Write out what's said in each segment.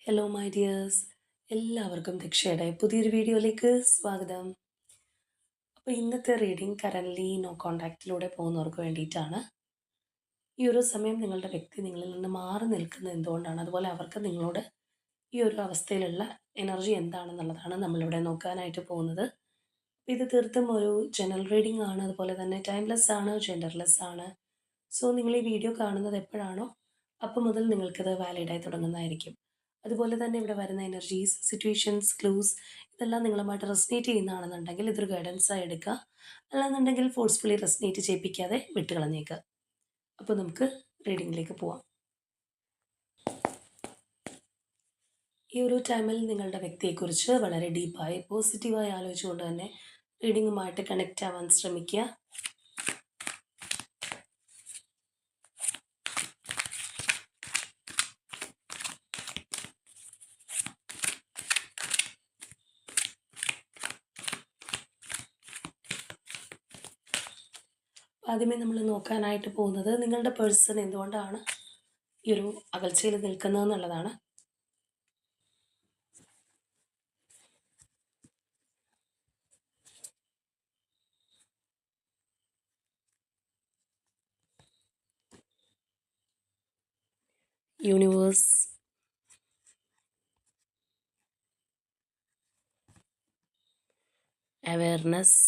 Hello my dears, എല്ലാവർക്കും ദീക്ഷയുടെ പുതിയൊരു വീഡിയോയിലേക്ക് സ്വാഗതം. അപ്പോൾ ഇന്നത്തെ റീഡിംഗ് കറൻ്റ്ലി നോ കോൺടാക്റ്റിലൂടെ പോകുന്നവർക്ക് വേണ്ടിയിട്ടാണ്. ഈ ഒരു സമയം നിങ്ങളുടെ വ്യക്തി നിങ്ങളിൽ നിന്ന് മാറി നിൽക്കുന്നത് എന്തുകൊണ്ടാണ്, അതുപോലെ അവർക്ക് നിങ്ങളോട് ഈ ഒരു അവസ്ഥയിലുള്ള എനർജി എന്താണെന്നുള്ളതാണ് നമ്മളിവിടെ നോക്കാനായിട്ട് പോകുന്നത്. ഇത് തീർത്തും ഒരു ജനറൽ റീഡിംഗ് ആണ്, അതുപോലെ തന്നെ ടൈംലെസ് ആണ്, ജെൻഡർലെസ് ആണ്. സോ നിങ്ങൾ ഈ വീഡിയോ കാണുന്നത് എപ്പോഴാണോ അപ്പോൾ മുതൽ നിങ്ങൾക്കത് വാലിഡായി തുടങ്ങുന്നതായിരിക്കും. അതുപോലെ തന്നെ ഇവിടെ വരുന്ന എനർജീസ്, സിറ്റുവേഷൻസ്, ക്ലൂസ് ഇതെല്ലാം നിങ്ങളുമായിട്ട് റെസനേറ്റ് ചെയ്യുന്നതാണെന്നുണ്ടെങ്കിൽ ഇതൊരു ഗൈഡൻസായി എടുക്കുക. അല്ലാന്നുണ്ടെങ്കിൽ ഫോഴ്സ്ഫുള്ളി റെസനേറ്റ് ചെയ്യിപ്പിക്കാതെ വിട്ടുകളഞ്ഞേക്കുക. അപ്പോൾ നമുക്ക് റീഡിങ്ങിലേക്ക് പോവാം. ഈ ഒരു ടൈമിൽ നിങ്ങളുടെ വ്യക്തിയെക്കുറിച്ച് വളരെ ഡീപ്പായി പോസിറ്റീവായി ആലോചിച്ചുകൊണ്ട് തന്നെ റീഡിങ്ങുമായിട്ട് കണക്റ്റ് ആവാൻ ശ്രമിക്കുക. ആദ്യമേ നമ്മൾ നോക്കാനായിട്ട് പോകുന്നത് നിങ്ങളുടെ പേഴ്സൺ എന്തുകൊണ്ടാണ് ഈ ഒരു അകൽച്ചയിൽ നിൽക്കുന്നത് എന്നുള്ളതാണ്. Universe, awareness,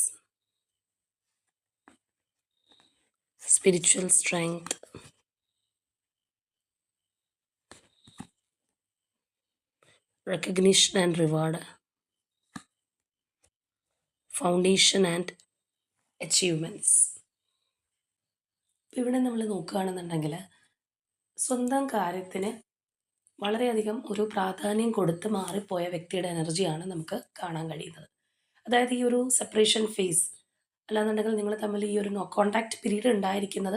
spiritual strength, recognition and reward, foundation and achievements. ഇവിടെ നമ്മൾ നോക്കുകയാണെന്നുണ്ടെങ്കിൽ സ്വന്തം കാര്യത്തിന് വളരെയധികം ഒരു പ്രാധാന്യം കൊടുത്ത് മാറിപ്പോയ വ്യക്തിയുടെ എനർജിയാണ് നമുക്ക് കാണാൻ കഴിയുന്നത്. അതായത് ഈ ഒരു സെപ്പറേഷൻ ഫേസ്, അല്ലാന്നുണ്ടെങ്കിൽ നിങ്ങൾ തമ്മിൽ ഈ ഒരു നോ കോണ്ടാക്ട് പീരീഡ് ഉണ്ടായിരിക്കുന്നത്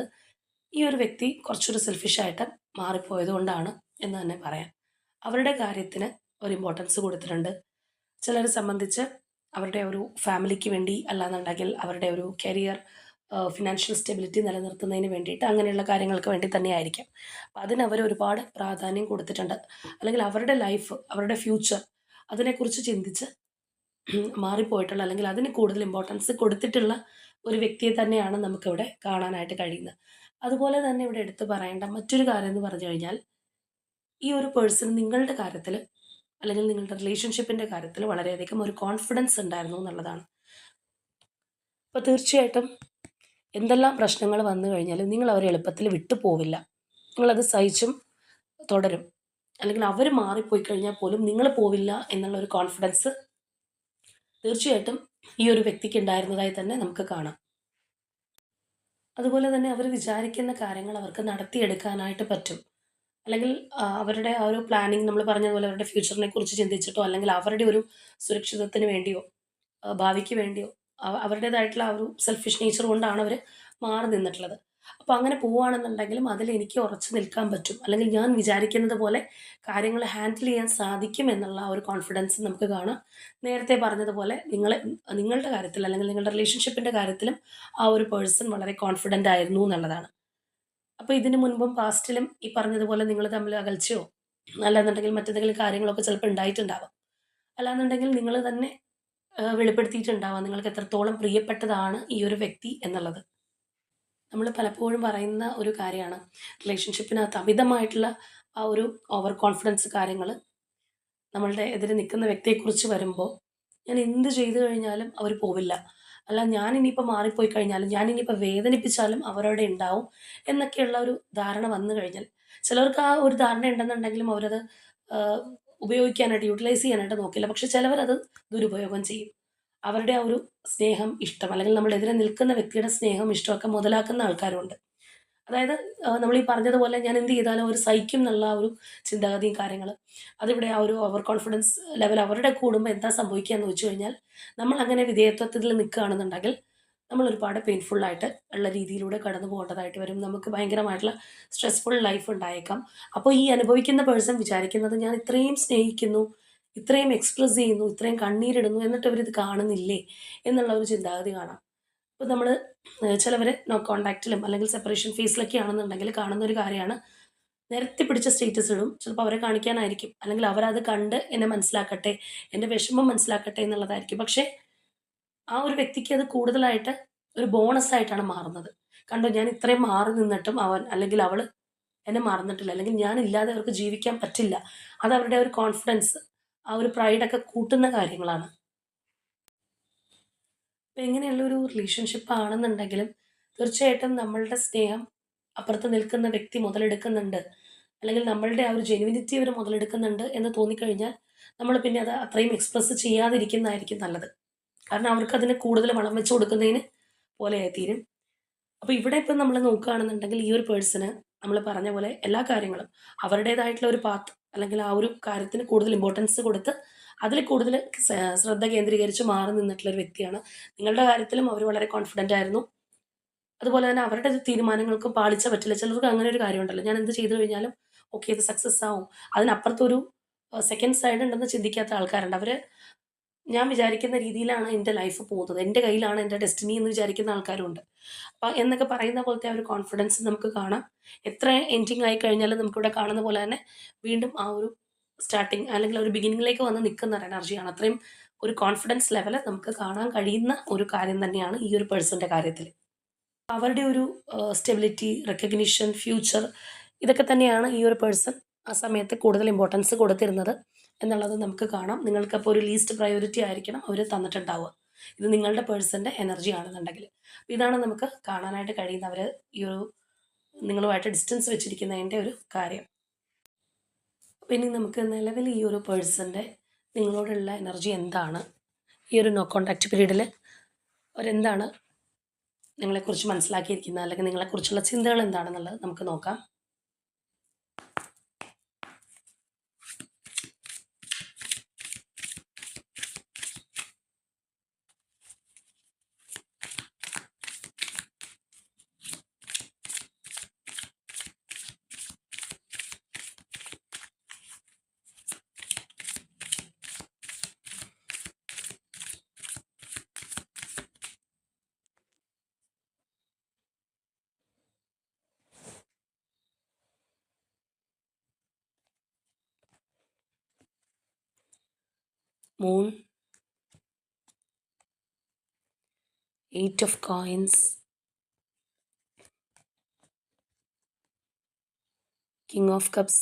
ഈ ഒരു വ്യക്തി കുറച്ചൊരു സെൽഫിഷായിട്ട് മാറിപ്പോയത് കൊണ്ടാണ് എന്ന് തന്നെ പറയാം. അവരുടെ കാര്യത്തിന് ഒരു ഇമ്പോർട്ടൻസ് കൊടുത്തിട്ടുണ്ട്. ചിലരെ സംബന്ധിച്ച് അവരുടെ ഒരു ഫാമിലിക്ക് വേണ്ടി, അല്ലാന്നുണ്ടെങ്കിൽ അവരുടെ ഒരു കരിയർ, ഫിനാൻഷ്യൽ സ്റ്റെബിലിറ്റി നിലനിർത്തുന്നതിന് വേണ്ടിയിട്ട് അങ്ങനെയുള്ള കാര്യങ്ങൾക്ക് വേണ്ടി തന്നെയായിരിക്കാം. അപ്പം അതിനവർ ഒരുപാട് പ്രാധാന്യം കൊടുത്തിട്ടുണ്ട്. അല്ലെങ്കിൽ അവരുടെ ലൈഫ്, അവരുടെ ഫ്യൂച്ചർ അതിനെക്കുറിച്ച് ചിന്തിച്ച് മാറിപ്പോയിട്ടുള്ള, അല്ലെങ്കിൽ അതിന് കൂടുതൽ ഇമ്പോർട്ടൻസ് കൊടുത്തിട്ടുള്ള ഒരു വ്യക്തിയെ തന്നെയാണ് നമുക്കിവിടെ കാണാനായിട്ട് കഴിയുന്നത്. അതുപോലെ തന്നെ ഇവിടെ എടുത്തു പറയേണ്ട മറ്റൊരു കാര്യം എന്ന് പറഞ്ഞു കഴിഞ്ഞാൽ, ഈ ഒരു പേഴ്സൺ നിങ്ങളുടെ കാര്യത്തിൽ, അല്ലെങ്കിൽ നിങ്ങളുടെ റിലേഷൻഷിപ്പിൻ്റെ കാര്യത്തിൽ വളരെയധികം ഒരു കോൺഫിഡൻസ് ഉണ്ടായിരുന്നു എന്നുള്ളതാണ്. അപ്പോൾ തീർച്ചയായിട്ടും എന്തെല്ലാം പ്രശ്നങ്ങൾ വന്നു കഴിഞ്ഞാലും നിങ്ങൾ അവരെ എളുപ്പത്തിൽ വിട്ടു പോവില്ല. നിങ്ങളത് സഹിച്ചും തുടരും. അല്ലെങ്കിൽ അവർ മാറിപ്പോയി കഴിഞ്ഞാൽ പോലും നിങ്ങൾ പോവില്ല എന്നുള്ള ഒരു കോൺഫിഡൻസ് തീർച്ചയായിട്ടും ഈ ഒരു വ്യക്തിക്ക് ഉണ്ടായിരുന്നതായി തന്നെ നമുക്ക് കാണാം. അതുപോലെ തന്നെ അവർ വിചാരിക്കുന്ന കാര്യങ്ങൾ അവർക്ക് നടത്തിയെടുക്കാനായിട്ട് പറ്റും. അല്ലെങ്കിൽ അവരുടെ ആ ഒരു പ്ലാനിങ്, നമ്മൾ പറഞ്ഞതുപോലെ അവരുടെ ഫ്യൂച്ചറിനെ കുറിച്ച് ചിന്തിച്ചിട്ടോ, അല്ലെങ്കിൽ അവരുടെ ഒരു സുരക്ഷിതത്വത്തിന് വേണ്ടിയോ, ഭാവിക്ക് വേണ്ടിയോ, അവരുടേതായിട്ടുള്ള ആ ഒരു സെൽഫിഷ് നേച്ചർ കൊണ്ടാണ് അവർ മാറി നിന്നിട്ടുള്ളത്. അപ്പോൾ അങ്ങനെ പോവുകയാണെന്നുണ്ടെങ്കിലും അതിൽ എനിക്ക് ഉറച്ചു നിൽക്കാൻ പറ്റും, അല്ലെങ്കിൽ ഞാൻ വിചാരിക്കുന്നത് പോലെ കാര്യങ്ങൾ ഹാൻഡിൽ ചെയ്യാൻ സാധിക്കും എന്നുള്ള ആ ഒരു കോൺഫിഡൻസ് നമുക്ക് കാണാം. നേരത്തെ പറഞ്ഞതുപോലെ നിങ്ങളുടെ കാര്യത്തിൽ, അല്ലെങ്കിൽ നിങ്ങളുടെ റിലേഷൻഷിപ്പിൻ്റെ കാര്യത്തിലും ആ ഒരു പേഴ്സൺ വളരെ കോൺഫിഡൻ്റ് ആയിരുന്നു എന്നുള്ളതാണ്. അപ്പോൾ ഇതിന് മുൻപും പാസ്റ്റിലും ഈ പറഞ്ഞതുപോലെ നിങ്ങൾ തമ്മിൽ അകൽച്ചയോ, അല്ലാന്നുണ്ടെങ്കിൽ മറ്റെന്തെങ്കിലും കാര്യങ്ങളൊക്കെ ചിലപ്പോൾ ഉണ്ടായിട്ടുണ്ടാവാം. അല്ലാന്നുണ്ടെങ്കിൽ നിങ്ങൾ തന്നെ വെളിപ്പെടുത്തിയിട്ടുണ്ടാവാം നിങ്ങൾക്ക് എത്രത്തോളം പ്രിയപ്പെട്ടതാണ് ഈ ഒരു വ്യക്തി എന്നുള്ളത്. നമ്മൾ പലപ്പോഴും പറയുന്ന ഒരു കാര്യമാണ്, റിലേഷൻഷിപ്പിനകത്ത് അമിതമായിട്ടുള്ള ആ ഒരു ഓവർ കോൺഫിഡൻസ് കാര്യങ്ങൾ നമ്മളുടെ എതിരെ നിൽക്കുന്ന വ്യക്തിയെക്കുറിച്ച് വരുമ്പോൾ, ഞാൻ എന്ത് ചെയ്തു കഴിഞ്ഞാലും അവർ പോവില്ല, അല്ല ഞാൻ ഇനിയിപ്പോൾ മാറിപ്പോയി കഴിഞ്ഞാലും, ഞാൻ ഇനിയിപ്പോൾ വേദനിപ്പിച്ചാലും അവരവിടെ ഉണ്ടാവും എന്നൊക്കെയുള്ള ഒരു ധാരണ വന്നു കഴിഞ്ഞാൽ, ചിലർക്ക് ആ ഒരു ധാരണ ഉണ്ടെന്നുണ്ടെങ്കിലും അവരത് ആ, ഉപയോഗിക്കാനായിട്ട്, യൂട്ടിലൈസ് ചെയ്യാനായിട്ട് നോക്കില്ല. പക്ഷെ ചിലവരത് ദുരുപയോഗം ചെയ്യും. അവരുടെ ആ ഒരു സ്നേഹം, ഇഷ്ടം, അല്ലെങ്കിൽ നമ്മളെതിരെ നിൽക്കുന്ന വ്യക്തിയുടെ സ്നേഹം, ഇഷ്ടമൊക്കെ മുതലാക്കുന്ന ആൾക്കാരുണ്ട്. അതായത് നമ്മൾ ഈ പറഞ്ഞതുപോലെ ഞാൻ എന്ത് ചെയ്താലും അവർ സഹിക്കും എന്നുള്ള ആ ഒരു ചിന്താഗതിയും കാര്യങ്ങൾ, അതിവിടെ ആ ഒരു ഓവർ കോൺഫിഡൻസ് ലെവൽ അവരുടെ കൂടുമ്പോൾ എന്താ സംഭവിക്കുക എന്ന് വെച്ച് കഴിഞ്ഞാൽ, നമ്മൾ അങ്ങനെ വിധേയത്വത്തിൽ നിൽക്കുകയാണെന്നുണ്ടെങ്കിൽ നമ്മൾ ഒരുപാട് പെയിൻഫുള്ളായിട്ട് ഉള്ള രീതിയിലൂടെ കടന്നു പോകേണ്ടതായിട്ട് വരും. നമുക്ക് ഭയങ്കരമായിട്ടുള്ള സ്ട്രെസ്ഫുൾ ലൈഫ് ഉണ്ടായേക്കാം. അപ്പോൾ ഈ അനുഭവിക്കുന്ന പേഴ്സൺ വിചാരിക്കുന്നത്, ഞാൻ ഇത്രയും സ്നേഹിക്കുന്നു, ഇത്രയും എക്സ്പ്രസ് ചെയ്യുന്നു, ഇത്രയും കണ്ണീരിടുന്നു, എന്നിട്ട് അവരിത് കാണുന്നില്ലേ എന്നുള്ള ഒരു ചിന്താഗതി കാണാം. ഇപ്പോൾ നമ്മൾ ചിലവർ നോ കോൺടാക്റ്റിലും അല്ലെങ്കിൽ സെപ്പറേഷൻ ഫേസിലൊക്കെ ആണെന്നുണ്ടെങ്കിൽ കാണുന്ന ഒരു കാര്യമാണ്, നിരത്തി പിടിച്ച സ്റ്റേറ്റസ് ഇടും. ചിലപ്പോൾ അവരെ കാണിക്കാനായിരിക്കും. അല്ലെങ്കിൽ അവരത് കണ്ട് എന്നെ മനസ്സിലാക്കട്ടെ, എൻ്റെ വിഷമം മനസ്സിലാക്കട്ടെ എന്നുള്ളതായിരിക്കും. പക്ഷേ ആ ഒരു വ്യക്തിക്ക് അത് കൂടുതലായിട്ട് ഒരു ബോണസായിട്ടാണ് മാറുന്നത്. കണ്ടോ ഞാൻ ഇത്രയും മാറി നിന്നിട്ടും അവൻ അല്ലെങ്കിൽ അവള് എന്നെ മറന്നിട്ടില്ല. അല്ലെങ്കിൽ ഞാനില്ലാതെ അവർക്ക് ജീവിക്കാൻ പറ്റില്ല. അത് അവരുടെ ഒരു കോൺഫിഡൻസ്, ആ ഒരു പ്രൈഡൊക്കെ കൂട്ടുന്ന കാര്യങ്ങളാണ്. ഇപ്പൊ ഇങ്ങനെയുള്ളൊരു റിലേഷൻഷിപ്പ് ആണെന്നുണ്ടെങ്കിലും തീർച്ചയായിട്ടും നമ്മളുടെ സ്നേഹം അപ്പുറത്ത് നിൽക്കുന്ന വ്യക്തി മുതലെടുക്കുന്നുണ്ട്. അല്ലെങ്കിൽ നമ്മളുടെ ആ ഒരു ജെനുവിനിറ്റി അവർ മുതലെടുക്കുന്നുണ്ട് എന്ന് തോന്നിക്കഴിഞ്ഞാൽ നമ്മൾ പിന്നെ അത് അത്രയും എക്സ്പ്രസ് ചെയ്യാതിരിക്കുന്നതായിരിക്കും നല്ലത്. കാരണം അവർക്കതിന് കൂടുതൽ വളം വെച്ച് കൊടുക്കുന്നതിന് പോലെയായി തീരും. അപ്പോൾ ഇവിടെ ഇപ്പം നമ്മൾ നോക്കുകയാണെന്നുണ്ടെങ്കിൽ ഈ ഒരു പേഴ്സണ് നമ്മൾ പറഞ്ഞ പോലെ എല്ലാ കാര്യങ്ങളും അവരുടേതായിട്ടുള്ള ഒരു പാത്ത് അല്ലെങ്കിൽ ആ ഒരു കാര്യത്തിന് കൂടുതൽ ഇമ്പോർട്ടൻസ് കൊടുത്ത് അതിൽ കൂടുതൽ ശ്രദ്ധ കേന്ദ്രീകരിച്ച് മാറി നിന്നിട്ടുള്ള ഒരു വ്യക്തിയാണ്. നിങ്ങളുടെ കാര്യത്തിലും അവർ വളരെ കോൺഫിഡൻ്റ് ആയിരുന്നു. അതുപോലെ തന്നെ അവരുടെ തീരുമാനങ്ങൾക്കും പാളിച്ച പറ്റില്ല. ചിലർക്ക് അങ്ങനെ ഒരു കാര്യമുണ്ടല്ലോ. ഞാൻ എന്ത് ചെയ്തു കഴിഞ്ഞാലും ഓക്കെ ഇത് സക്സസ് ആവും. അതിനപ്പുറത്തൊരു സെക്കൻഡ് സൈഡ് ഉണ്ടെന്ന് ചിന്തിക്കാത്ത ആൾക്കാരുണ്ട്. അവര് ഞാൻ വിചാരിക്കുന്ന രീതിയിലാണ് എൻ്റെ ലൈഫ് പോകുന്നത്. എൻ്റെ കയ്യിലാണ് എൻ്റെ ഡെസ്റ്റിനി എന്ന് വിചാരിക്കുന്ന ആൾക്കാരുണ്ട്. എന്നൊക്കെ പറയുന്ന പോലത്തെ ആ ഒരു കോൺഫിഡൻസ് നമുക്ക് കാണാം. എത്ര എൻഡിങ് ആയി കഴിഞ്ഞാലും നമുക്കിവിടെ കാണുന്ന പോലെ തന്നെ വീണ്ടും ആ ഒരു സ്റ്റാർട്ടിങ് അല്ലെങ്കിൽ ഒരു ബിഗിനിങ്ങിലേക്ക് വന്ന് നിൽക്കുന്ന ഒരു എനർജിയാണ്. അത്രയും ഒരു കോൺഫിഡൻസ് ലെവല് നമുക്ക് കാണാൻ കഴിയുന്ന ഒരു കാര്യം തന്നെയാണ് ഈ ഒരു പേഴ്സന്റെ കാര്യത്തില്. അവരുടെ ഒരു സ്റ്റെബിലിറ്റി, റെക്കഗ്നിഷൻ, ഫ്യൂച്ചർ ഇതൊക്കെ തന്നെയാണ് ഈ ഒരു പേഴ്സൺ ആ സമയത്ത് കൂടുതൽ ഇമ്പോർട്ടൻസ് കൊടുത്തിരുന്നത് എന്നുള്ളത് നമുക്ക് കാണാം. നിങ്ങൾക്കപ്പോൾ ഒരു ലീസ്റ്റ് പ്രയോറിറ്റി ആയിരിക്കണം അവർ തന്നിട്ടുണ്ടാവുക. ഇത് നിങ്ങളുടെ പേഴ്സൻ്റെ എനർജി ആണെന്നുണ്ടെങ്കിൽ. ഇതാണ് നമുക്ക് കാണാനായിട്ട് കഴിയുന്നവർ ഈ ഒരു നിങ്ങളുമായിട്ട് ഡിസ്റ്റൻസ് വെച്ചിരിക്കുന്നതിൻ്റെ ഒരു കാര്യം. അപ്പോൾ ഇനി നമുക്ക് നിലവിൽ ഈ ഒരു പേഴ്സൻ്റെ നിങ്ങളോടുള്ള എനർജി എന്താണ്, ഈ ഒരു നോ കോൺടാക്റ്റ് പീരീഡിൽ അവരെന്താണ് നിങ്ങളെക്കുറിച്ച് മനസ്സിലാക്കിയിരിക്കുന്നത്, അല്ലെങ്കിൽ നിങ്ങളെക്കുറിച്ചുള്ള ചിന്തകൾ എന്താണെന്നുള്ളത് നമുക്ക് നോക്കാം. Moon, 8 of coins, King of Cups,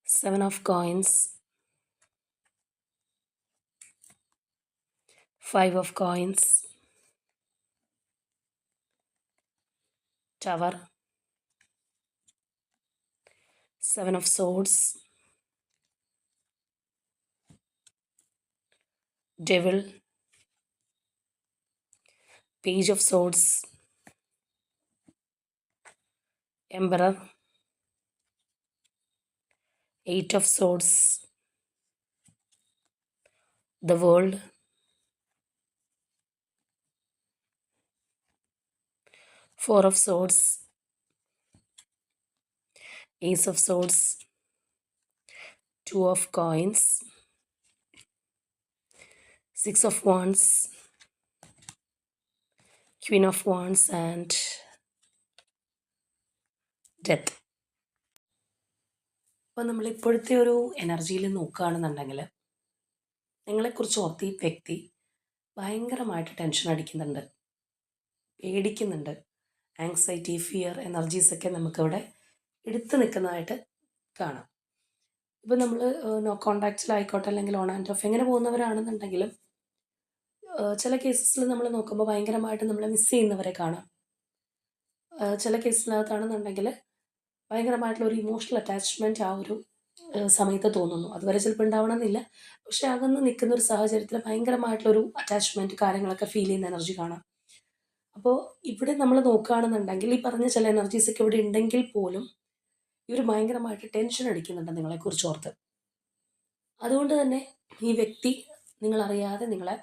7 of coins, 5 of coins, Tower, 7 of swords, Devil, Page of swords, Emperor, 8 of swords, the World, 4 of swords, Ace of swords, 2 of coins, 6 of wands, Queen of wands and death. അപ്പോൾ നമ്മൾ ഇപ്പോഴത്തെ ഒരു എനർജിയിൽ നോക്കുകയാണെന്നുണ്ടെങ്കിൽ നിങ്ങളെക്കുറിച്ച് ഓർത്ത് ഈ വ്യക്തി ഭയങ്കരമായിട്ട് ടെൻഷൻ അടിക്കുന്നുണ്ട്, പേടിക്കുന്നുണ്ട്. ആങ്സൈറ്റി, ഫിയർ എനർജീസൊക്കെ നമുക്കിവിടെ എടുത്തു നിൽക്കുന്നതായിട്ട് കാണാം. ഇപ്പോൾ നമ്മൾ നോ കോൺടാക്റ്റിലായിക്കോട്ടെ അല്ലെങ്കിൽ ഓൺ ആൻഡ് ഓഫ് എങ്ങനെ പോകുന്നവരാണെന്നുണ്ടെങ്കിലും ചില കേസസിൽ നമ്മൾ നോക്കുമ്പോൾ ഭയങ്കരമായിട്ട് നമ്മളെ മിസ് ചെയ്യുന്നവരെ കാണാം. ചില കേസിനകത്താണെന്നുണ്ടെങ്കിൽ ഭയങ്കരമായിട്ടുള്ള ഒരു ഇമോഷണൽ അറ്റാച്ച്മെൻറ്റ് ആ ഒരു സമയത്ത് തോന്നുന്നു. അതുവരെ ചിലപ്പോൾ ഉണ്ടാവണമെന്നില്ല. പക്ഷേ അകന്ന് നിൽക്കുന്ന ഒരു സാഹചര്യത്തിൽ ഭയങ്കരമായിട്ടുള്ളൊരു അറ്റാച്ച്മെൻറ്റ് കാര്യങ്ങളൊക്കെ ഫീൽ ചെയ്യുന്ന എനർജി കാണാം. അപ്പോൾ ഇവിടെ നമ്മൾ നോക്കുകയാണെന്നുണ്ടെങ്കിൽ ഈ പറഞ്ഞ ചില എനർജീസൊക്കെ ഇവിടെ ഉണ്ടെങ്കിൽ പോലും ഇവർ ഭയങ്കരമായിട്ട് ടെൻഷൻ അടിക്കുന്നുണ്ട് നിങ്ങളെക്കുറിച്ച് ഓർത്ത്. അതുകൊണ്ട് തന്നെ ഈ വ്യക്തി നിങ്ങളറിയാതെ നിങ്ങളെ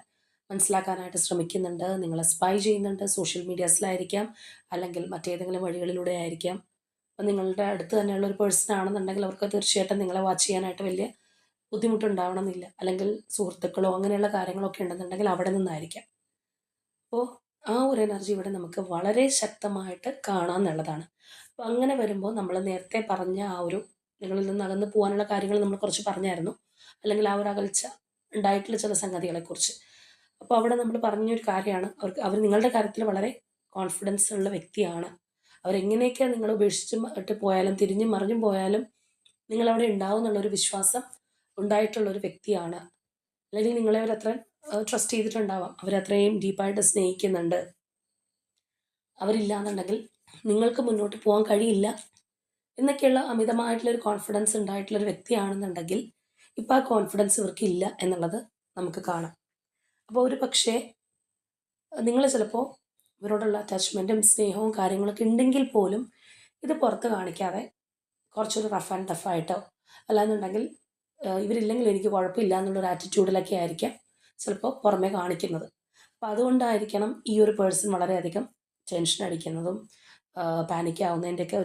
മനസ്സിലാക്കാനായിട്ട് ശ്രമിക്കുന്നുണ്ട്, നിങ്ങളെ സ്പൈ ചെയ്യുന്നുണ്ട്. സോഷ്യൽ മീഡിയാസിലായിരിക്കാം, അല്ലെങ്കിൽ മറ്റേതെങ്കിലും വഴികളിലൂടെ ആയിരിക്കാം. അപ്പം നിങ്ങളുടെ അടുത്ത് തന്നെയുള്ള ഒരു പേഴ്സൺ ആണെന്നുണ്ടെങ്കിൽ അവർക്ക് തീർച്ചയായിട്ടും നിങ്ങളെ വാച്ച് ചെയ്യാനായിട്ട് വലിയ ബുദ്ധിമുട്ടുണ്ടാവണമെന്നില്ല. അല്ലെങ്കിൽ സുഹൃത്തുക്കളോ അങ്ങനെയുള്ള കാര്യങ്ങളൊക്കെ ഉണ്ടെന്നുണ്ടെങ്കിൽ അവിടെ നിന്നായിരിക്കാം. അപ്പോൾ ആ ഒരു എനർജി ഇവിടെ നമുക്ക് വളരെ ശക്തമായിട്ട് കാണാമെന്നുള്ളതാണ്. അപ്പോൾ അങ്ങനെ വരുമ്പോൾ നമ്മൾ നേരത്തെ പറഞ്ഞ ആ ഒരു നിങ്ങളിൽ നിന്ന് അകന്ന് പോകാനുള്ള കാര്യങ്ങൾ നമ്മൾ കുറച്ച് പറഞ്ഞായിരുന്നു. അല്ലെങ്കിൽ ആ ഒരു അകൽച്ച ഉണ്ടായിട്ടുള്ള ചില സംഗതികളെക്കുറിച്ച്. അപ്പോൾ അവിടെ നമ്മൾ പറഞ്ഞൊരു കാര്യമാണ് അവർ നിങ്ങളുടെ കാര്യത്തിൽ വളരെ കോൺഫിഡൻസ് ഉള്ള വ്യക്തിയാണ്. അവരെങ്ങനെയൊക്കെ നിങ്ങളെ ഉപേക്ഷിച്ച് ഇട്ട് പോയാലും തിരിഞ്ഞും മറിഞ്ഞും പോയാലും നിങ്ങളവിടെ ഉണ്ടാവും എന്നുള്ളൊരു വിശ്വാസം ഉണ്ടായിട്ടുള്ളൊരു വ്യക്തിയാണ്. അല്ലെങ്കിൽ നിങ്ങളെ അവരത്രയും ട്രസ്റ്റ് ചെയ്തിട്ടുണ്ടാവാം. അവരത്രയും ഡീപ്പായിട്ട് സ്നേഹിക്കുന്നുണ്ട്. അവരില്ലാന്നുണ്ടെങ്കിൽ നിങ്ങൾക്ക് മുന്നോട്ട് പോകാൻ കഴിയില്ല എന്നൊക്കെയുള്ള അമിതമായിട്ടുള്ളൊരു കോൺഫിഡൻസ് ഉണ്ടായിട്ടുള്ളൊരു വ്യക്തിയാണെന്നുണ്ടെങ്കിൽ ഇപ്പോൾ ആ കോൺഫിഡൻസ് ഇവർക്കില്ല എന്നുള്ളത് നമുക്ക് കാണാം. അപ്പോൾ ഒരു പക്ഷേ നിങ്ങൾ ചിലപ്പോൾ ഇവരോടുള്ള അറ്റാച്ച്മെൻറ്റും സ്നേഹവും കാര്യങ്ങളൊക്കെ ഉണ്ടെങ്കിൽ പോലും ഇത് പുറത്ത് കാണിക്കാതെ കുറച്ചൊരു റഫ് ആൻഡ് ടഫ് ആയിട്ടോ അല്ലാന്നുണ്ടെങ്കിൽ ഇവരില്ലെങ്കിൽ എനിക്ക് കുഴപ്പമില്ല എന്നുള്ളൊരു ആറ്റിറ്റ്യൂഡിലൊക്കെ ആയിരിക്കാം ചിലപ്പോൾ പുറമേ കാണിക്കുന്നത്. അപ്പോൾ അതുകൊണ്ടായിരിക്കണം ഈ ഒരു പേഴ്സൺ വളരെയധികം ടെൻഷൻ അടിക്കുന്നതും പാനിക് ആവുന്നതിൻ്റെയൊക്കെ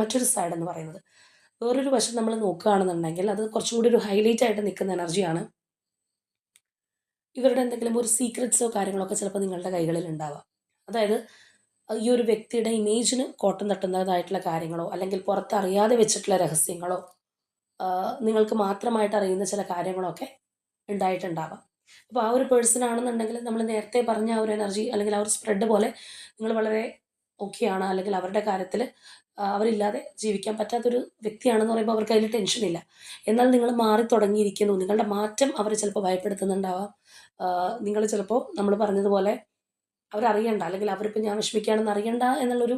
മറ്റൊരു സൈഡ് എന്ന് പറയുന്നത്. വേറൊരു വശം നമ്മൾ നോക്കുകയാണെന്നുണ്ടെങ്കിൽ അത് കുറച്ചും കൂടി ഒരു ഹൈലൈറ്റ് ആയിട്ട് നിൽക്കുന്ന എനർജിയാണ്. ഇവരുടെ എന്തെങ്കിലും ഒരു സീക്രറ്റ്സോ കാര്യങ്ങളോ ഒക്കെ ചിലപ്പോൾ നിങ്ങളുടെ കൈകളിൽ ഉണ്ടാവാം. അതായത് ഈ ഒരു വ്യക്തിയുടെ ഇമേജിന് കോട്ടം തട്ടുന്നതായിട്ടുള്ള കാര്യങ്ങളോ അല്ലെങ്കിൽ പുറത്തറിയാതെ വെച്ചിട്ടുള്ള രഹസ്യങ്ങളോ നിങ്ങൾക്ക് മാത്രമായിട്ട് അറിയുന്ന ചില കാര്യങ്ങളൊക്കെ ഉണ്ടായിട്ടുണ്ടാവാം. അപ്പോൾ ആ ഒരു പേഴ്സൺ ആണെന്നുണ്ടെങ്കിൽ നമ്മൾ നേരത്തെ പറഞ്ഞ ആ ഒരു എനർജി അല്ലെങ്കിൽ ആ ഒരു സ്പ്രെഡ് പോലെ നിങ്ങൾ വളരെ ഓക്കെയാണ് അല്ലെങ്കിൽ അവരുടെ കാര്യത്തിൽ അവരില്ലാതെ ജീവിക്കാൻ പറ്റാത്തൊരു വ്യക്തിയാണെന്ന് പറയുമ്പോൾ അവർക്ക് അതിൽ ടെൻഷനില്ല. എന്നാൽ നിങ്ങൾ മാറി തുടങ്ങിയിരിക്കുന്നു. നിങ്ങളുടെ മാറ്റം അവർ ചിലപ്പോൾ ഭയപ്പെടുത്തുന്നുണ്ടാവാം. നിങ്ങൾ ചിലപ്പോൾ നമ്മൾ പറഞ്ഞതുപോലെ അവരറിയണ്ട അല്ലെങ്കിൽ അവരിപ്പോൾ ഞാൻ വിഷമിക്കുകയാണെന്ന് അറിയണ്ട എന്നുള്ളൊരു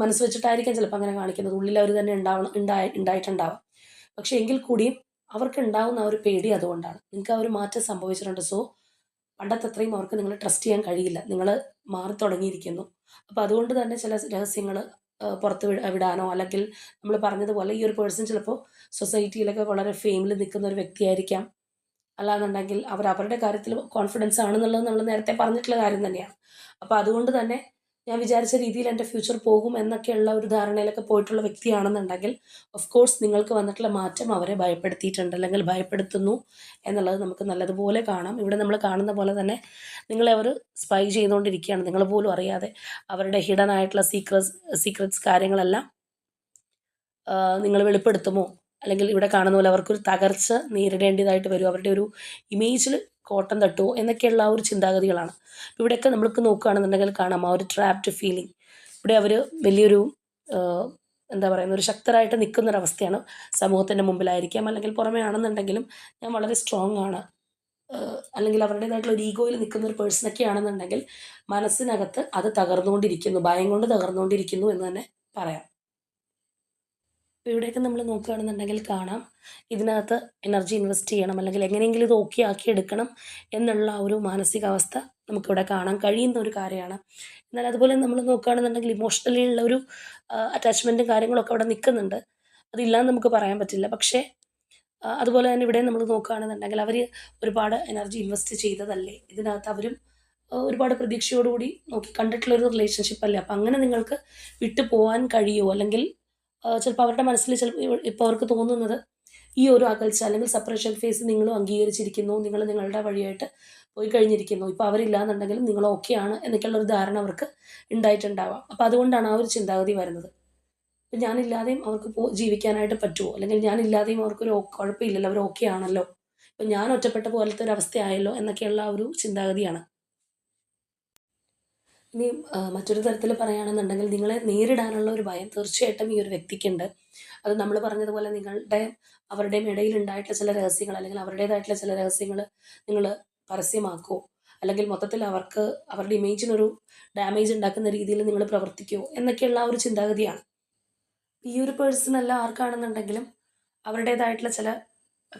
മനസ്സ് വെച്ചിട്ടായിരിക്കാം ചിലപ്പോൾ അങ്ങനെ കാണിക്കുന്നത്. ഉള്ളിൽ അവർ തന്നെ ഉണ്ടായിട്ടുണ്ടാവാം. പക്ഷേ എങ്കിൽ കൂടിയും അവർക്കുണ്ടാവുന്ന ആ ഒരു പേടി അതുകൊണ്ടാണ്. നിങ്ങൾക്ക് ആ ഒരു മാറ്റം സംഭവിച്ചിട്ടുണ്ട്. സോ പണ്ടത്തെ അത്രയും അവർക്ക് നിങ്ങളെ ട്രസ്റ്റ് ചെയ്യാൻ കഴിയില്ല. നിങ്ങൾ മാറി തുടങ്ങിയിരിക്കുന്നു. അപ്പോൾ അതുകൊണ്ട് തന്നെ ചില രഹസ്യങ്ങൾ പുറത്ത് വിടാനോ അല്ലെങ്കിൽ നമ്മൾ പറഞ്ഞതുപോലെ ഈ ഒരു പേഴ്സൺ ചിലപ്പോൾ സൊസൈറ്റിയിലൊക്കെ വളരെ ഫെയിമിൽ നിൽക്കുന്ന ഒരു വ്യക്തിയായിരിക്കാം. അല്ലാന്നുണ്ടെങ്കിൽ അവരുടെ കാര്യത്തിൽ കോൺഫിഡൻസ് ആണെന്നുള്ളത് നമ്മൾ നേരത്തെ പറഞ്ഞിട്ടുള്ള കാര്യം തന്നെയാണ്. അപ്പോൾ അതുകൊണ്ട് തന്നെ ഞാൻ വിചാരിച്ച രീതിയിൽ എൻ്റെ ഫ്യൂച്ചർ പോകും എന്നൊക്കെയുള്ള ഒരു ധാരണയിലൊക്കെ പോയിട്ടുള്ള വ്യക്തിയാണെന്നുണ്ടെങ്കിൽ ഓഫ് കോഴ്സ് നിങ്ങൾക്ക് വന്നിട്ടുള്ള മാറ്റം അവരെ ഭയപ്പെടുത്തിയിട്ടുണ്ട് അല്ലെങ്കിൽ ഭയപ്പെടുത്തുന്നു എന്നുള്ളത് നമുക്ക് നല്ലതുപോലെ കാണാം. ഇവിടെ നമ്മൾ കാണുന്ന പോലെ തന്നെ നിങ്ങളെ അവർ സ്പൈ ചെയ്തുകൊണ്ടിരിക്കുകയാണ്. നിങ്ങൾ പോലും അറിയാതെ അവരുടെ ഹിഡൻ ആയിട്ടുള്ള സീക്രറ്റ്സ് കാര്യങ്ങളെല്ലാം നിങ്ങൾ വെളിപ്പെടുത്തുമോ അല്ലെങ്കിൽ ഇവിടെ കാണുന്ന പോലെ അവർക്കൊരു തകർച്ച നേരിടേണ്ടതായിട്ട് വരും, അവരുടെ ഒരു ഇമേജിൽ കോട്ടം തട്ടുമോ എന്നൊക്കെയുള്ള ആ ഒരു ചിന്താഗതികളാണ്. ഇവിടെയൊക്കെ നമ്മൾക്ക് നോക്കുകയാണെന്നുണ്ടെങ്കിൽ കാണാം ആ ഒരു ട്രാപ്ഡ് ഫീലിംഗ്. ഇവിടെ അവർ വലിയൊരു എന്താ പറയുന്ന ഒരു ശക്തരായിട്ട് നിൽക്കുന്നൊരവസ്ഥയാണ്. സമൂഹത്തിൻ്റെ മുമ്പിലായിരിക്കാം അല്ലെങ്കിൽ പുറമേ ആണെന്നുണ്ടെങ്കിലും ഞാൻ വളരെ സ്ട്രോങ് ആണ് അല്ലെങ്കിൽ അവരുടേതായിട്ടുള്ള ഒരു ഈഗോയിൽ നിൽക്കുന്ന ഒരു പേഴ്സണൊക്കെ ആണെന്നുണ്ടെങ്കിൽ മനസ്സിനകത്ത് അത് തകർന്നുകൊണ്ടിരിക്കുന്നു, ഭയം കൊണ്ട് തകർന്നുകൊണ്ടിരിക്കുന്നു എന്ന് തന്നെ പറയാം. ഇപ്പോൾ ഇവിടെയൊക്കെ നമ്മൾ നോക്കുകയാണെന്നുണ്ടെങ്കിൽ കാണാം ഇതിനകത്ത് എനർജി ഇൻവെസ്റ്റ് ചെയ്യണം അല്ലെങ്കിൽ എങ്ങനെയെങ്കിലും ഇത് ഓക്കെ ആക്കി എടുക്കണം എന്നുള്ള ആ ഒരു മാനസികാവസ്ഥ നമുക്കിവിടെ കാണാൻ കഴിയുന്ന ഒരു കാര്യമാണ്. എന്നാൽ അതുപോലെ നമ്മൾ നോക്കുകയാണെന്നുണ്ടെങ്കിൽ ഇമോഷണലി ഉള്ള ഒരു അറ്റാച്ച്മെൻറ്റും കാര്യങ്ങളൊക്കെ അവിടെ നിൽക്കുന്നുണ്ട്. അതില്ലാന്ന് നമുക്ക് പറയാൻ പറ്റില്ല. പക്ഷേ അതുപോലെ തന്നെ ഇവിടെ നമ്മൾ നോക്കുകയാണെന്നുണ്ടെങ്കിൽ അവർ ഒരുപാട് എനർജി ഇൻവെസ്റ്റ് ചെയ്തതല്ലേ ഇതിനകത്ത് അവരും ഒരുപാട് പ്രതീക്ഷയോടുകൂടി നോക്കി കണ്ടിട്ടുള്ളൊരു റിലേഷൻഷിപ്പ് അല്ലേ. അപ്പം അങ്ങനെ നിങ്ങൾക്ക് വിട്ടു പോകാൻ കഴിയുമോ അല്ലെങ്കിൽ ചിലപ്പോൾ അവരുടെ മനസ്സിൽ ചിലപ്പോൾ ഇപ്പോൾ അവർക്ക് തോന്നുന്നത് ഈ ഒരു അകൽച്ച അല്ലെങ്കിൽ സെപ്പറേഷൻ ഫേസ് നിങ്ങളും അംഗീകരിച്ചിരിക്കുന്നു, നിങ്ങൾ നിങ്ങളുടെ വഴിയായിട്ട് പോയി കഴിഞ്ഞിരിക്കുന്നു, ഇപ്പോൾ അവരില്ലാന്നുണ്ടെങ്കിലും നിങ്ങൾ ഓക്കെയാണ് എന്നൊക്കെയുള്ള ഒരു ധാരണ അവർക്ക് ഉണ്ടായിട്ടുണ്ടാവാം. അപ്പോൾ അതുകൊണ്ടാണ് ആ ഒരു ചിന്താഗതി വരുന്നത്. ഇപ്പം ഞാനില്ലാതെയും അവർക്ക് ജീവിക്കാനായിട്ട് പറ്റുമോ അല്ലെങ്കിൽ ഞാനില്ലാതെയും അവർക്കൊരു കുഴപ്പമില്ലല്ലോ, അവർ ഓക്കെ ആണല്ലോ, ഇപ്പം ഞാൻ ഒറ്റപ്പെട്ട പോലത്തെ ഒരു അവസ്ഥയായല്ലോ എന്നൊക്കെയുള്ള ആ ഒരു ചിന്താഗതിയാണ്. ഇനി മറ്റൊരു തരത്തിൽ പറയുകയാണെന്നുണ്ടെങ്കിൽ നിങ്ങളെ നേരിടാനുള്ള ഒരു ഭയം തീർച്ചയായിട്ടും ഈ ഒരു വ്യക്തിക്കുണ്ട്. അത് നമ്മൾ പറഞ്ഞതുപോലെ അവരുടെയും ഇടയിലുണ്ടായിട്ടുള്ള ചില രഹസ്യങ്ങൾ അല്ലെങ്കിൽ അവരുടേതായിട്ടുള്ള ചില രഹസ്യങ്ങൾ നിങ്ങൾ പരസ്യമാക്കുമോ അല്ലെങ്കിൽ മൊത്തത്തിൽ അവർക്ക് അവരുടെ ഇമേജിനൊരു ഡാമേജ് ഉണ്ടാക്കുന്ന രീതിയിൽ നിങ്ങൾ പ്രവർത്തിക്കുമോ എന്നൊക്കെയുള്ള ആ ഒരു ചിന്താഗതിയാണ്. ഈ ഒരു പേഴ്സണല്ല ആർക്കാണെന്നുണ്ടെങ്കിലും അവരുടേതായിട്ടുള്ള ചില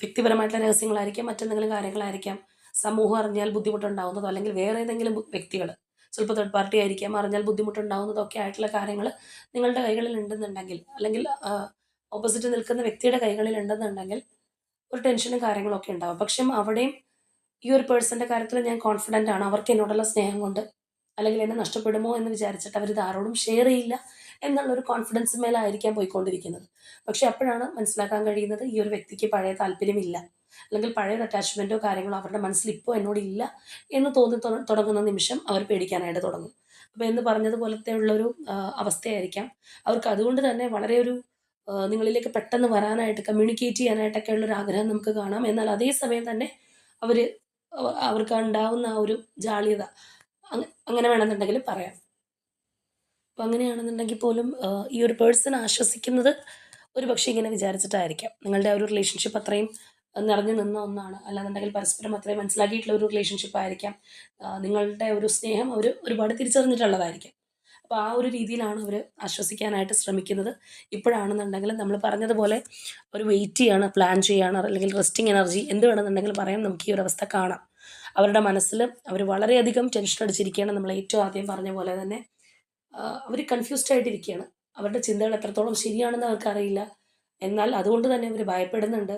വ്യക്തിപരമായിട്ടുള്ള രഹസ്യങ്ങളായിരിക്കാം, മറ്റെന്തെങ്കിലും കാര്യങ്ങളായിരിക്കാം സമൂഹം അറിഞ്ഞാൽ ബുദ്ധിമുട്ടുണ്ടാവുന്നതോ അല്ലെങ്കിൽ വേറെ ഏതെങ്കിലും വ്യക്തികൾ ചിലപ്പോൾ തേർഡ് പാർട്ടി ആയിരിക്കാം അറിഞ്ഞാൽ ബുദ്ധിമുട്ടുണ്ടാവുന്നതൊക്കെ ആയിട്ടുള്ള കാര്യങ്ങൾ നിങ്ങളുടെ കൈകളിൽ ഉണ്ടെന്നുണ്ടെങ്കിൽ അല്ലെങ്കിൽ ഓപ്പോസിറ്റ് നിൽക്കുന്ന വ്യക്തിയുടെ കൈകളിൽ ഉണ്ടെന്നുണ്ടെങ്കിൽ ഒരു ടെൻഷനും കാര്യങ്ങളൊക്കെ ഉണ്ടാവും. പക്ഷെ അവിടെയും ഈ ഒരു പേഴ്സൻ്റെ കാര്യത്തിൽ ഞാൻ കോൺഫിഡൻ്റ് ആണ്. അവർക്ക് എന്നോടുള്ള സ്നേഹം കൊണ്ട് അല്ലെങ്കിൽ എന്നെ നഷ്ടപ്പെടുമോ എന്ന് വിചാരിച്ചിട്ട് അവരിത് ആരോടും ഷെയർ ചെയ്യില്ല എന്നുള്ളൊരു കോൺഫിഡൻസ് മേലായിരിക്കാം പോയിക്കൊണ്ടിരിക്കുന്നത്. പക്ഷെ അപ്പോഴാണ് മനസ്സിലാക്കാൻ കഴിയുന്നത് ഈ ഒരു വ്യക്തിക്ക് പഴയ താല്പര്യമില്ല. അല്ലെങ്കിൽ പഴയൊരു അറ്റാച്ച്മെൻറ്റോ കാര്യങ്ങളോ അവരുടെ മനസ്സിൽ ഇപ്പോൾ എന്നോടില്ല എന്ന് തോന്നി തുടങ്ങുന്ന നിമിഷം അവർ പേടിക്കാനായിട്ട് തുടങ്ങും. അപ്പോൾ എന്ന് പറഞ്ഞതുപോലത്തെ ഉള്ളൊരു അവസ്ഥയായിരിക്കാം. അവർക്ക് അതുകൊണ്ട് തന്നെ വളരെ ഒരു നിങ്ങളിലേക്ക് പെട്ടെന്ന് വരാനായിട്ട് കമ്മ്യൂണിക്കേറ്റ് ചെയ്യാനായിട്ടൊക്കെ ഉള്ളൊരു ആഗ്രഹം നമുക്ക് കാണാം. എന്നാൽ അതേ സമയം തന്നെ അവര് അവർക്ക് ഉണ്ടാവുന്ന ആ ഒരു ജാള്യത അങ്ങനെ വേണമെന്നുണ്ടെങ്കിൽ പറയാം. അപ്പോൾ അങ്ങനെയാണെന്നുണ്ടെങ്കിൽ പോലും ഈ ഒരു പേഴ്സൺ ആശ്വസിക്കുന്നത് ഒരുപക്ഷേ ഇങ്ങനെ വിചാരിച്ചിട്ടായിരിക്കാം. നിങ്ങളുടെ ആ ഒരു റിലേഷൻഷിപ്പ് അത്രയും നിറഞ്ഞു നിന്ന ഒന്നാണ്. അല്ലാന്നുണ്ടെങ്കിൽ പരസ്പരം അത്രയും മനസ്സിലാക്കിയിട്ടുള്ള ഒരു റിലേഷൻഷിപ്പ് ആയിരിക്കാം. നിങ്ങളുടെ ഒരു സ്നേഹം അവർ ഒരുപാട് തിരിച്ചറിഞ്ഞിട്ടുള്ളതായിരിക്കാം. അപ്പോൾ ആ ഒരു രീതിയിലാണ് അവർ ആശ്വസിക്കാനായിട്ട് ശ്രമിക്കുന്നത്. ഇപ്പോഴാണെന്നുണ്ടെങ്കിൽ നമ്മൾ പറഞ്ഞതുപോലെ ഒരു വെയിറ്റ് ചെയ്യാണ്, പ്ലാൻ ചെയ്യാണ്, അല്ലെങ്കിൽ റെസ്റ്റിംഗ് എനർജി എന്ത് വേണമെന്നുണ്ടെങ്കിലും പറയാം. നമുക്ക് ഈ ഒരു അവസ്ഥ കാണാം. അവരുടെ മനസ്സിൽ അവർ വളരെയധികം ടെൻഷൻ അടിച്ചിരിക്കുകയാണ്. നമ്മൾ ഏറ്റവും ആദ്യം പറഞ്ഞ പോലെ തന്നെ അവർ കൺഫ്യൂസ്ഡ് ആയിട്ടിരിക്കുകയാണ്. അവരുടെ ചിന്തകൾ എത്രത്തോളം ശരിയാണെന്ന് അവർക്കറിയില്ല. എന്നാൽ അതുകൊണ്ട് തന്നെ അവർ ഭയപ്പെടുന്നുണ്ട്.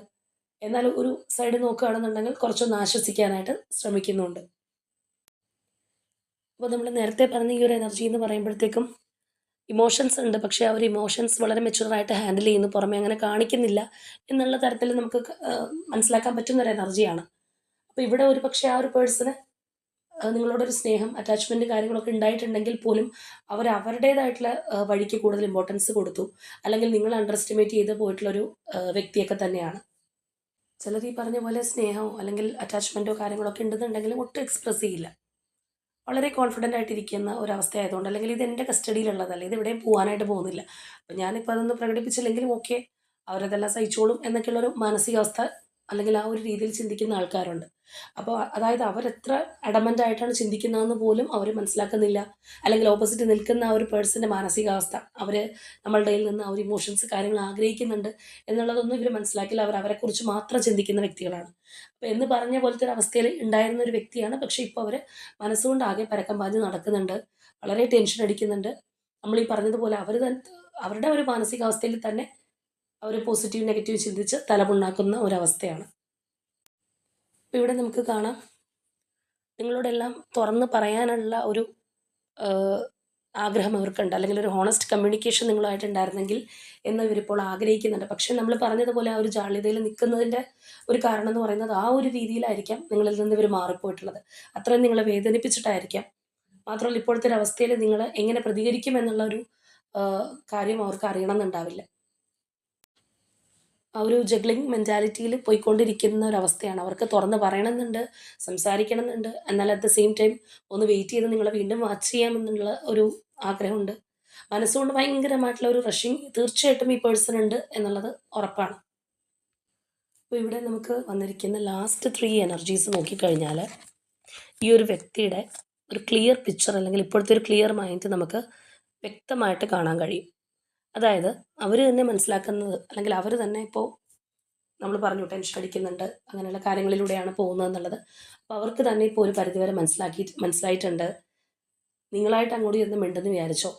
എന്നാൽ ഒരു സൈഡ് നോക്കുകയാണെന്നുണ്ടെങ്കിൽ കുറച്ചൊന്ന് ആശ്വസിക്കാനായിട്ട് ശ്രമിക്കുന്നുണ്ട്. അപ്പോൾ നമ്മൾ നേരത്തെ പറഞ്ഞ ഈ ഒരു എനർജി എന്ന് പറയുമ്പോഴത്തേക്കും ഇമോഷൻസ് ഉണ്ട്. പക്ഷേ ആ ഒരു ഇമോഷൻസ് വളരെ മെച്യൂർഡായിട്ട് ഹാൻഡിൽ ചെയ്യുന്നു. പുറമെ അങ്ങനെ കാണിക്കുന്നില്ല എന്നുള്ള തരത്തിൽ നമുക്ക് മനസ്സിലാക്കാൻ പറ്റുന്ന ഒരു എനർജിയാണ്. അപ്പോൾ ഇവിടെ ഒരു പക്ഷേ ആ ഒരു പേഴ്സണ് നിങ്ങളോടൊരു സ്നേഹം, അറ്റാച്ച്മെന്റ് കാര്യങ്ങളൊക്കെ ഉണ്ടായിട്ടുണ്ടെങ്കിൽ പോലും അവർ അവരുടേതായിട്ടുള്ള വഴിക്ക് കൂടുതൽ ഇമ്പോർട്ടൻസ് കൊടുത്തു. അല്ലെങ്കിൽ നിങ്ങൾ അണ്ടർ എസ്റ്റിമേറ്റ് ചെയ്ത് പോയിട്ടുള്ളൊരു വ്യക്തിയൊക്കെ തന്നെയാണ്. ചിലർ ഈ പറഞ്ഞ പോലെ സ്നേഹമോ അല്ലെങ്കിൽ അറ്റാച്ച്മെന്റോ കാര്യങ്ങളൊക്കെ ഉണ്ടെന്നുണ്ടെങ്കിലും ഒട്ടും എക്സ്പ്രസ് ചെയ്യില്ല. വളരെ കോൺഫിഡൻ്റ് ആയിട്ടിരിക്കുന്ന ഒരവസ്ഥയായതുകൊണ്ട്, അല്ലെങ്കിൽ ഇത് എൻ്റെ കസ്റ്റഡിയിലുള്ളതല്ല, ഇത് എവിടെയും പോകാനായിട്ട് പോകുന്നില്ല. അപ്പം ഞാനിപ്പോൾ അതൊന്നും പ്രകടിപ്പിച്ചില്ലെങ്കിലും ഓക്കെ, അവരതെല്ലാം സഹിച്ചോളും എന്നൊക്കെയുള്ളൊരു മാനസികാവസ്ഥ അല്ലെങ്കിൽ ആ ഒരു രീതിയിൽ ചിന്തിക്കുന്ന ആൾക്കാരുണ്ട്. അപ്പോൾ അതായത് അവരെത്ര അഡമൻ്റ് ആയിട്ടാണ് ചിന്തിക്കുന്നതെന്ന് പോലും അവർ മനസ്സിലാക്കുന്നില്ല. അല്ലെങ്കിൽ ഓപ്പോസിറ്റ് നിൽക്കുന്ന ആ ഒരു പേഴ്സൻ്റെ മാനസികാവസ്ഥ, അവർ നമ്മളുടെ കയ്യിൽ നിന്ന് ആ ഒരു ഇമോഷൻസ് കാര്യങ്ങൾ ആഗ്രഹിക്കുന്നുണ്ട് എന്നുള്ളതൊന്നും ഇവർ മനസ്സിലാക്കില്ല. അവർ അവരെക്കുറിച്ച് മാത്രം ചിന്തിക്കുന്ന വ്യക്തികളാണ്. അപ്പോൾ എന്ന് പറഞ്ഞ പോലത്തെ ഒരു അവസ്ഥയിൽ ഉണ്ടായിരുന്ന ഒരു വ്യക്തിയാണ്. പക്ഷേ ഇപ്പോൾ അവർ മനസ്സുകൊണ്ട് ആകെ പരക്കം പാഞ്ഞ് നടക്കുന്നുണ്ട്. വളരെ ടെൻഷൻ അടിക്കുന്നുണ്ട്. നമ്മൾ ഈ പറഞ്ഞതുപോലെ അവർ തന്നെ അവരുടെ ഒരു മാനസികാവസ്ഥയിൽ തന്നെ അവർ പോസിറ്റീവ്, നെഗറ്റീവ് ചിന്തിച്ച് തലപുണ്ണാക്കുന്ന ഒരവസ്ഥയാണ്. അപ്പോൾ ഇവിടെ നമുക്ക് കാണാം, നിങ്ങളോടെല്ലാം തുറന്ന് പറയാനുള്ള ഒരു ആഗ്രഹം അവർക്കുണ്ട്. അല്ലെങ്കിൽ ഒരു ഹോണസ്റ്റ് കമ്മ്യൂണിക്കേഷൻ നിങ്ങളുമായിട്ടുണ്ടായിരുന്നെങ്കിൽ എന്ന് ഇവരിപ്പോൾ ആഗ്രഹിക്കുന്നുണ്ട്. പക്ഷേ നമ്മൾ പറഞ്ഞതുപോലെ ആ ഒരു ജാള്യതയിൽ നിൽക്കുന്നതിൻ്റെ ഒരു കാരണം എന്ന് പറയുന്നത് ആ ഒരു രീതിയിലായിരിക്കാം നിങ്ങളിൽ നിന്ന് ഇവർ മാറിപ്പോയിട്ടുള്ളത്. അത്രയും നിങ്ങളെ വേദനിപ്പിച്ചിട്ടായിരിക്കാം. മാത്രമല്ല ഇപ്പോഴത്തെ ഒരു അവസ്ഥയിൽ നിങ്ങൾ എങ്ങനെ പ്രതികരിക്കും എന്നുള്ള ഒരു കാര്യം അവർക്ക് അറിയണമെന്നുണ്ടാവില്ല. ആ ഒരു ജഗ്ലിംഗ് മെൻറ്റാലിറ്റിയിൽ പോയിക്കൊണ്ടിരിക്കുന്ന ഒരവസ്ഥയാണ്. അവർക്ക് തുറന്ന് പറയണമെന്നുണ്ട്, സംസാരിക്കണമെന്നുണ്ട്. എന്നാൽ അറ്റ് ദ സെയിം ടൈം ഒന്ന് വെയിറ്റ് ചെയ്ത് നിങ്ങളെ വീണ്ടും വാച്ച് ചെയ്യാമെന്നുള്ള ഒരു ആഗ്രഹമുണ്ട്. മനസ്സുകൊണ്ട് ഭയങ്കരമായിട്ടുള്ള ഒരു റഷിങ് തീർച്ചയായിട്ടും ഈ പേഴ്സൺ ഉണ്ട് എന്നുള്ളത് ഉറപ്പാണ്. അപ്പോൾ ഇവിടെ നമുക്ക് വന്നിരിക്കുന്ന ലാസ്റ്റ് 3 എനർജീസ് നോക്കിക്കഴിഞ്ഞാൽ ഈ ഒരു വ്യക്തിയുടെ ഒരു ക്ലിയർ പിക്ചർ, അല്ലെങ്കിൽ ഇപ്പോഴത്തെ ഒരു ക്ലിയർ മൈൻഡ് നമുക്ക് വ്യക്തമായിട്ട് കാണാൻ കഴിയും. അതായത് അവർ തന്നെ മനസ്സിലാക്കുന്നത്, അല്ലെങ്കിൽ അവർ തന്നെ ഇപ്പോൾ നമ്മൾ പറഞ്ഞു ടെൻഷൻ അടിക്കുന്നുണ്ട്, അങ്ങനെയുള്ള കാര്യങ്ങളിലൂടെയാണ് പോകുന്നതെന്നുള്ളത്. അപ്പോൾ അവർക്ക് തന്നെ ഇപ്പോൾ ഒരു പരിധിവരെ മനസ്സിലായിട്ടുണ്ട്. നിങ്ങളായിട്ട് അങ്ങോട്ട് ചെന്ന് മിണ്ടെന്ന് വിചാരിച്ചോ,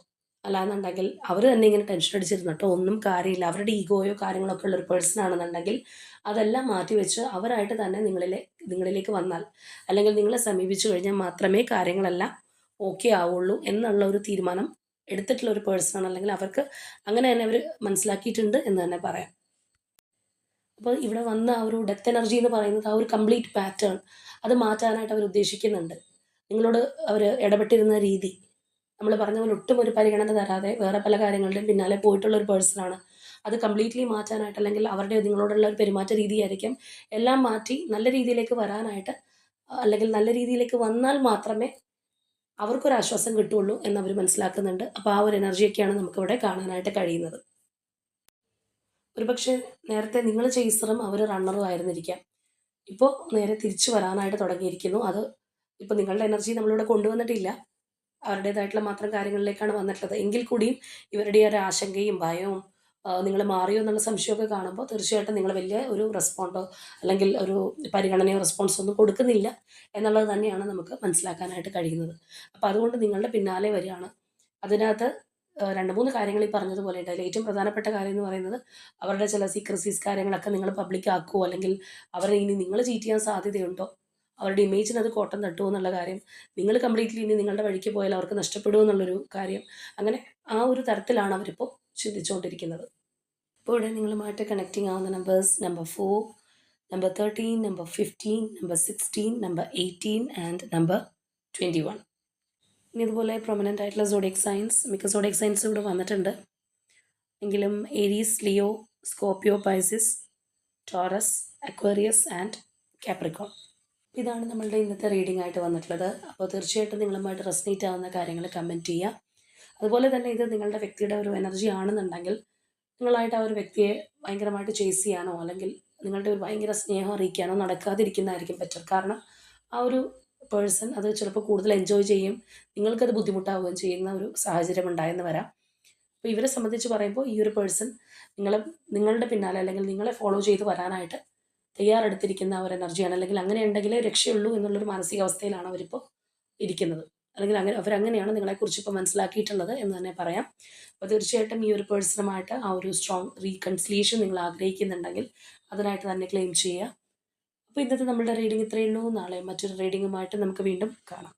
അല്ലാന്നുണ്ടെങ്കിൽ അവർ തന്നെ ഇങ്ങനെ ടെൻഷൻ അടിച്ചിരുന്നിട്ടോ ഒന്നും കാര്യമില്ല. അവരുടെ ഈഗോയോ കാര്യങ്ങളൊക്കെ ഉള്ളൊരു പേഴ്സൺ ആണെന്നുണ്ടെങ്കിൽ അതെല്ലാം മാറ്റിവെച്ച് അവരായിട്ട് തന്നെ നിങ്ങളിലേക്ക് വന്നാൽ, അല്ലെങ്കിൽ നിങ്ങളെ സമീപിച്ചു കഴിഞ്ഞാൽ മാത്രമേ കാര്യങ്ങളെല്ലാം ഓക്കെ ആവുള്ളൂ എന്നുള്ള ഒരു തീരുമാനം എടുത്തിട്ടുള്ള ഒരു പേഴ്സൺ, അല്ലെങ്കിൽ അവർക്ക് അങ്ങനെ തന്നെ അവർ മനസ്സിലാക്കിയിട്ടുണ്ട് എന്ന് തന്നെ പറയാം. അപ്പോൾ ഇവിടെ വന്ന ആ ഒരു ഡെത്ത് എനർജി എന്ന് പറയുന്നത് ആ ഒരു കംപ്ലീറ്റ് പാറ്റേൺ അത് മാറ്റാനായിട്ട് അവർ ഉദ്ദേശിക്കുന്നുണ്ട്. നിങ്ങളോട് അവർ ഇടപെട്ടിരുന്ന രീതി, നമ്മൾ പറഞ്ഞ പോലെ ഒട്ടും ഒരു പരിഗണന തരാതെ വേറെ പല കാര്യങ്ങളുടെയും പിന്നാലെ പോയിട്ടുള്ള ഒരു പേഴ്സണാണ്. അത് കംപ്ലീറ്റ്ലി മാറ്റാനായിട്ട്, അല്ലെങ്കിൽ അവരുടെ നിങ്ങളോടുള്ള ഒരു പെരുമാറ്റ രീതിയായിരിക്കും എല്ലാം മാറ്റി നല്ല രീതിയിലേക്ക് വരാനായിട്ട്, അല്ലെങ്കിൽ നല്ല രീതിയിലേക്ക് വന്നാൽ മാത്രമേ അവർക്കൊരാശ്വാസം കിട്ടുള്ളൂ എന്നവർ മനസ്സിലാക്കുന്നുണ്ട്. അപ്പോൾ ആ ഒരു എനർജിയൊക്കെയാണ് നമുക്കിവിടെ കാണാനായിട്ട് കഴിയുന്നത്. ഒരുപക്ഷെ നേരത്തെ നിങ്ങൾ ചേസറും അവർ റണ്ണറും ആയിരുന്നിരിക്കാം. ഇപ്പോൾ നേരെ തിരിച്ചു വരാനായിട്ട് തുടങ്ങിയിരിക്കുന്നു. അത് ഇപ്പോൾ നിങ്ങളുടെ എനർജി നമ്മളിവിടെ കൊണ്ടുവന്നിട്ടില്ല. അവരുടേതായിട്ടുള്ള മാത്രം കാര്യങ്ങളിലേക്കാണ് വന്നിട്ടുള്ളത്. എങ്കിൽ കൂടിയും ഇവരുടെ ഒരു ആശങ്കയും ഭയവും നിങ്ങൾ മാറിയോ എന്നുള്ള സംശയമൊക്കെ കാണുമ്പോൾ തീർച്ചയായിട്ടും നിങ്ങൾ വലിയ ഒരു റെസ്പോണ്ടോ അല്ലെങ്കിൽ ഒരു പരിഗണനയോ റെസ്പോൺസോ ഒന്നും കൊടുക്കുന്നില്ല എന്നുള്ളത് തന്നെയാണ് നമുക്ക് മനസ്സിലാക്കാനായിട്ട് കഴിയുന്നത്. അപ്പോൾ അതുകൊണ്ട് നിങ്ങളുടെ പിന്നാലെ വരികയാണ്. അതിനകത്ത് 2, 3 കാര്യങ്ങൾ ഈ പറഞ്ഞതുപോലെ ഉണ്ട്. അതിൽ ഏറ്റവും പ്രധാനപ്പെട്ട കാര്യം എന്ന് പറയുന്നത് അവരുടെ ചില സീക്രസീസ് കാര്യങ്ങളൊക്കെ നിങ്ങൾ പബ്ലിക് ആക്കുമോ, അല്ലെങ്കിൽ അവരെ ഇനി നിങ്ങൾ ചീറ്റ് ചെയ്യാൻ സാധ്യതയുണ്ടോ, അവരുടെ ഇമേജിന് അത് കോട്ടം തട്ടുമോ എന്നുള്ള കാര്യം, നിങ്ങൾ കംപ്ലീറ്റ്ലി ഇനി നിങ്ങളുടെ വഴിക്ക് പോയാൽ അവർക്ക് നഷ്ടപ്പെടുമോ എന്നുള്ളൊരു കാര്യം, അങ്ങനെ ആ ഒരു തരത്തിലാണ് അവരിപ്പോൾ ചിന്തിച്ചുകൊണ്ടിരിക്കുന്നത്. ഇപ്പോൾ ഇവിടെ നിങ്ങളുമായിട്ട് കണക്റ്റിംഗ് ആവുന്ന numbers number 4, number 13, number 15, number 16, number 18 and number 21. ഇനി ഇതുപോലെ പ്രൊമിനൻ്റ് ആയിട്ടുള്ള സോഡിയക് സൈൻസ് മിക്ക സോഡിയക് സൈൻസും ഇവിടെ വന്നിട്ടുണ്ട്. എങ്കിലും Aries, Leo, Scorpio, Pisces, Taurus, Aquarius and Capricorn. ഇതാണ് നമ്മളുടെ ഇന്നത്തെ റീഡിംഗ് ആയിട്ട് വന്നിട്ടുള്ളത്. അപ്പോൾ തീർച്ചയായിട്ടും നിങ്ങളുമായിട്ട് റെസനേറ്റ് ആവുന്ന കാര്യങ്ങൾ കമൻറ്റ് ചെയ്യുക. അതുപോലെ തന്നെ ഇത് നിങ്ങളുടെ വ്യക്തിയുടെ ഒരു എനർജി ആണെന്നുണ്ടെങ്കിൽ നിങ്ങളായിട്ട് ആ ഒരു വ്യക്തിയെ ഭയങ്കരമായിട്ട് ചേസ് ചെയ്യാനോ അല്ലെങ്കിൽ നിങ്ങളുടെ ഒരു ഭയങ്കര സ്നേഹം അറിയിക്കാനോ നടക്കാതിരിക്കുന്നതായിരിക്കും ബെറ്റർ. കാരണം ആ ഒരു പേഴ്സൺ അത് ചിലപ്പോൾ കൂടുതൽ എൻജോയ് ചെയ്യും, നിങ്ങൾക്കത് ബുദ്ധിമുട്ടാവുകയും ചെയ്യുന്ന ഒരു സാഹചര്യം ഉണ്ടായെന്ന് വരാം. അപ്പോൾ ഇവരെ സംബന്ധിച്ച് പറയുമ്പോൾ ഈ ഒരു പേഴ്സൺ നിങ്ങളുടെ പിന്നാലെ അല്ലെങ്കിൽ നിങ്ങളെ ഫോളോ ചെയ്ത് വരാനായിട്ട് തയ്യാറെടുത്തിരിക്കുന്ന ഒരു എനർജിയാണ്. അല്ലെങ്കിൽ അങ്ങനെ ഉണ്ടെങ്കിലേ രക്ഷയുള്ളൂ എന്നുള്ളൊരു മാനസികാവസ്ഥയിലാണ് അവരിപ്പോൾ ഇരിക്കുന്നത്. അല്ലെങ്കിൽ അവരങ്ങനെയാണ് നിങ്ങളെക്കുറിച്ച് ഇപ്പോൾ മനസ്സിലാക്കിയിട്ടുള്ളത് എന്ന് തന്നെ പറയാം. അപ്പോൾ തീർച്ചയായിട്ടും ഈ ഒരു പേഴ്സണുമായിട്ട് ആ ഒരു സ്ട്രോങ് റീകൺസിലിയേഷൻ നിങ്ങൾ ആഗ്രഹിക്കുന്നുണ്ടെങ്കിൽ അതിനായിട്ട് തന്നെ ക്ലെയിം ചെയ്യുക. അപ്പോൾ ഇന്നത്തെ നമ്മളുടെ റീഡിംഗ് ഇത്രയേ ഉള്ളൂ. നാളെ മറ്റൊരു റീഡിങ്ങുമായിട്ട് നമുക്ക് വീണ്ടും കാണാം.